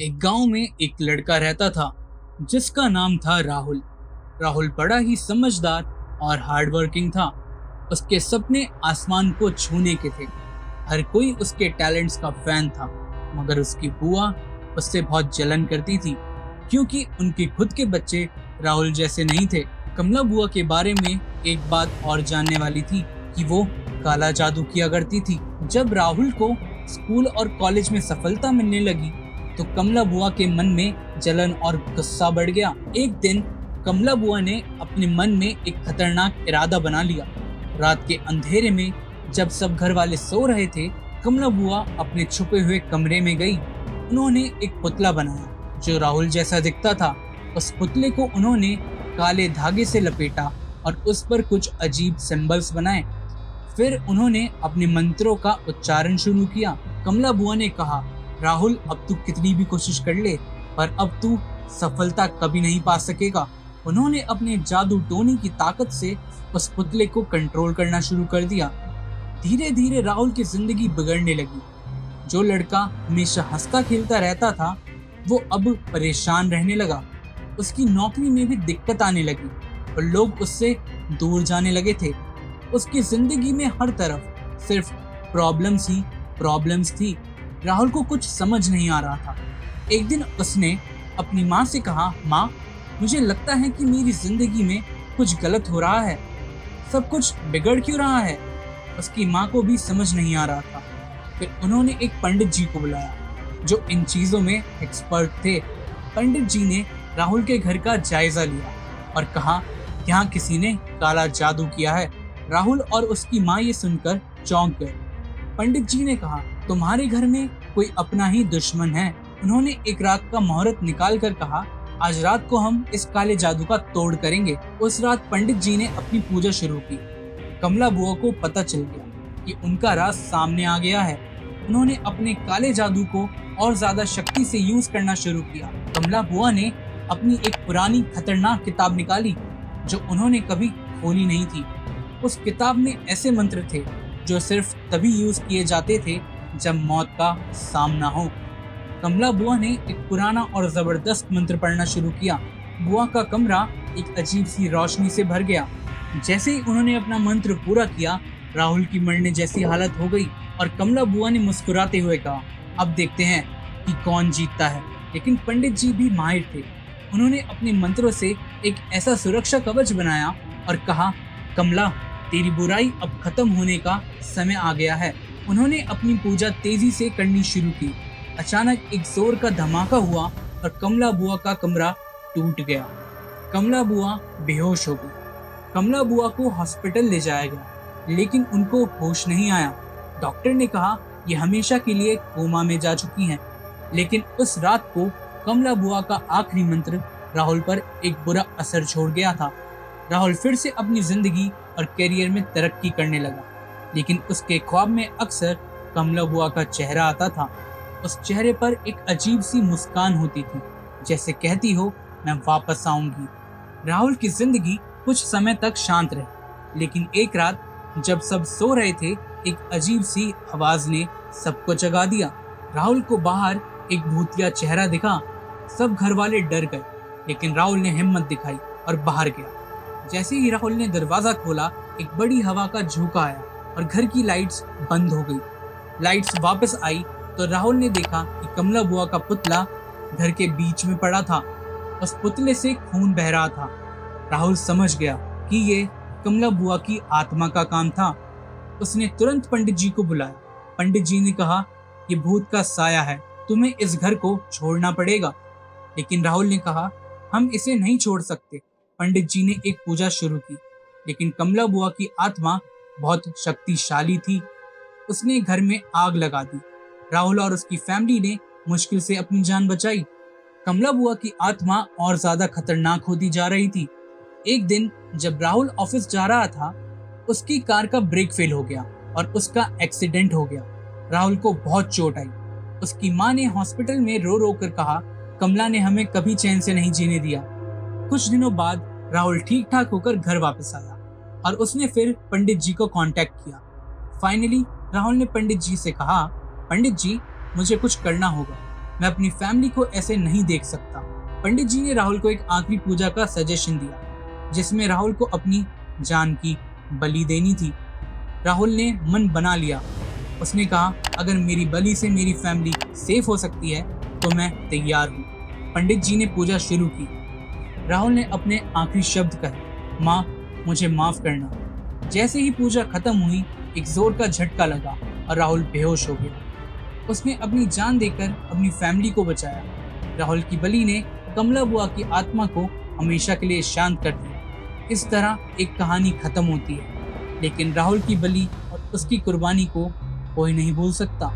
एक गांव में एक लड़का रहता था जिसका नाम था राहुल। राहुल बड़ा ही समझदार और हार्डवर्किंग था। उसके सपने आसमान को छूने के थे। हर कोई उसके टैलेंट्स का फैन था, मगर उसकी बुआ उससे बहुत जलन करती थी क्योंकि उनके खुद के बच्चे राहुल जैसे नहीं थे। कमला बुआ के बारे में एक बात और जानने वाली थी कि वो काला जादू किया करती थी। जब राहुल को स्कूल और कॉलेज में सफलता मिलने लगी तो कमला बुआ के मन में जलन और गुस्सा बढ़ गया। एक दिन कमला बुआ ने अपने मन में एक खतरनाक इरादा बना लिया। रात के अंधेरे में जब सब घर वाले सो रहे थे, कमला बुआ अपने छुपे हुए कमरे में गई। उन्होंने एक पुतला बनाया जो राहुल जैसा दिखता था। उस पुतले को उन्होंने काले धागे से लपेटा और उस पर कुछ अजीब सिंबल्स बनाए। फिर उन्होंने अपने मंत्रों का उच्चारण शुरू किया। कमला बुआ ने कहा, राहुल, अब तू कितनी भी कोशिश कर ले, पर अब तू सफलता कभी नहीं पा सकेगा। उन्होंने अपने जादू टोनी की ताकत से उस पुतले को कंट्रोल करना शुरू कर दिया। धीरे धीरे राहुल की जिंदगी बिगड़ने लगी। जो लड़का हमेशा हंसता खेलता रहता था, वो अब परेशान रहने लगा। उसकी नौकरी में भी दिक्कत आने लगी और लोग उससे दूर जाने लगे थे। उसकी जिंदगी में हर तरफ सिर्फ प्रॉब्लम्स थी। राहुल को कुछ समझ नहीं आ रहा था। एक दिन उसने अपनी माँ से कहा, माँ, मुझे लगता है कि मेरी जिंदगी में कुछ गलत हो रहा है। सब कुछ बिगड़ क्यों रहा है? उसकी माँ को भी समझ नहीं आ रहा था। फिर उन्होंने एक पंडित जी को बुलाया जो इन चीजों में एक्सपर्ट थे। पंडित जी ने राहुल के घर का जायजा लिया और कहा, यहाँ किसी ने काला जादू किया है। राहुल और उसकी माँ ये सुनकर चौंक गए। पंडित जी ने कहा, तुम्हारे घर में कोई अपना ही दुश्मन है। उन्होंने एक रात का मुहूर्त निकाल कर कहा, आज रात को हम इस काले जादू का तोड़ करेंगे। उस रात पंडित जी ने अपनी पूजा शुरू की। कमला बुआ को पता चल गया कि उनका राज सामने आ गया है। उन्होंने अपने काले जादू को और ज्यादा शक्ति से यूज करना शुरू किया। कमला बुआ ने अपनी एक पुरानी खतरनाक किताब निकाली जो उन्होंने कभी खोली नहीं थी। उस किताब में ऐसे मंत्र थे जो सिर्फ तभी यूज किए जाते थे जब मौत का सामना हो। कमला बुआ ने एक पुराना और जबरदस्त मंत्र पढ़ना शुरू किया। बुआ का कमरा एक अजीब सी रोशनी से भर गया। जैसे ही उन्होंने अपना मंत्र पूरा किया, राहुल की मरने जैसी हालत हो गई और कमला बुआ ने मुस्कुराते हुए कहा, अब देखते हैं कि कौन जीतता है। लेकिन पंडित जी भी माहिर थे। उन्होंने अपने मंत्रों से एक ऐसा सुरक्षा कवच बनाया और कहा, कमला, तेरी बुराई अब खत्म होने का समय आ गया है। उन्होंने अपनी पूजा तेजी से करनी शुरू की। अचानक एक जोर का धमाका हुआ और कमला बुआ का कमरा टूट गया। कमला बुआ बेहोश हो गई। कमला बुआ को हॉस्पिटल ले जाया गया, लेकिन उनको होश नहीं आया। डॉक्टर ने कहा, ये हमेशा के लिए कोमा में जा चुकी हैं। लेकिन उस रात को कमला बुआ का आखिरी मंत्र राहुल पर एक बुरा असर छोड़ गया था। राहुल फिर से अपनी जिंदगी और करियर में तरक्की करने लगा, लेकिन उसके ख्वाब में अक्सर कमला बुआ का चेहरा आता था। उस चेहरे पर एक अजीब सी मुस्कान होती थी, जैसे कहती हो, मैं वापस आऊंगी। राहुल की जिंदगी कुछ समय तक शांत रही, लेकिन एक रात जब सब सो रहे थे, एक अजीब सी आवाज ने सबको जगा दिया। राहुल को बाहर एक भूतिया चेहरा दिखा। सब घर वाले डर गए, लेकिन राहुल ने हिम्मत दिखाई और बाहर गया। जैसे ही राहुल ने दरवाजा खोला, एक बड़ी हवा का झोंका आया और घर की लाइट्स बंद हो गई। लाइट्स वापस आई तो राहुल ने देखा कि कमला बुआ का पुतला घर के बीच में पड़ा था। उस पुतले से खून बह रहा था। राहुल समझ गया कि ये कमला बुआ की आत्मा का काम था। उसने तुरंत पंडित जी को बुलाया। पंडित जी ने कहा, ये भूत का साया है, तुम्हें इस घर को छोड़ना पड़ेगा। लेकिन राहुल ने कहा, हम इसे नहीं छोड़ सकते। पंडित जी ने एक पूजा शुरू की, लेकिन कमला बुआ की आत्मा बहुत शक्तिशाली थी। उसने घर में आग लगा दी। राहुल और उसकी फैमिली ने मुश्किल से अपनी जान बचाई। कमला बुआ की आत्मा और ज्यादा खतरनाक होती जा रही थी। एक दिन जब राहुल ऑफिस जा रहा था, उसकी कार का ब्रेक फेल हो गया और उसका एक्सीडेंट हो गया। राहुल को बहुत चोट आई। उसकी माँ ने हॉस्पिटल में रो रो कर कहा, कमला ने हमें कभी चैन से नहीं जीने दिया। कुछ दिनों बाद राहुल ठीक ठाक होकर घर वापस आया और उसने फिर पंडित जी को कांटेक्ट किया। फाइनली राहुल ने पंडित जी से कहा, पंडित जी, मुझे कुछ करना होगा। मैं अपनी फैमिली को ऐसे नहीं देख सकता। पंडित जी ने राहुल को एक आखिरी पूजा का सजेशन दिया, जिसमें राहुल को अपनी जान की बलि देनी थी। राहुल ने मन बना लिया। उसने कहा, अगर मेरी बलि से मेरी फैमिली सेफ हो सकती है तो मैं तैयार हूँ। पंडित जी ने पूजा शुरू की। राहुल ने अपने आखिरी शब्द कहे, माँ मुझे माफ करना। जैसे ही पूजा खत्म हुई, एक जोर का झटका लगा और राहुल बेहोश हो गया। उसने अपनी जान देकर अपनी फैमिली को बचाया। राहुल की बलि ने कमला बुआ की आत्मा को हमेशा के लिए शांत कर दिया। इस तरह एक कहानी खत्म होती है, लेकिन राहुल की बलि और उसकी कुर्बानी को कोई नहीं भूल सकता।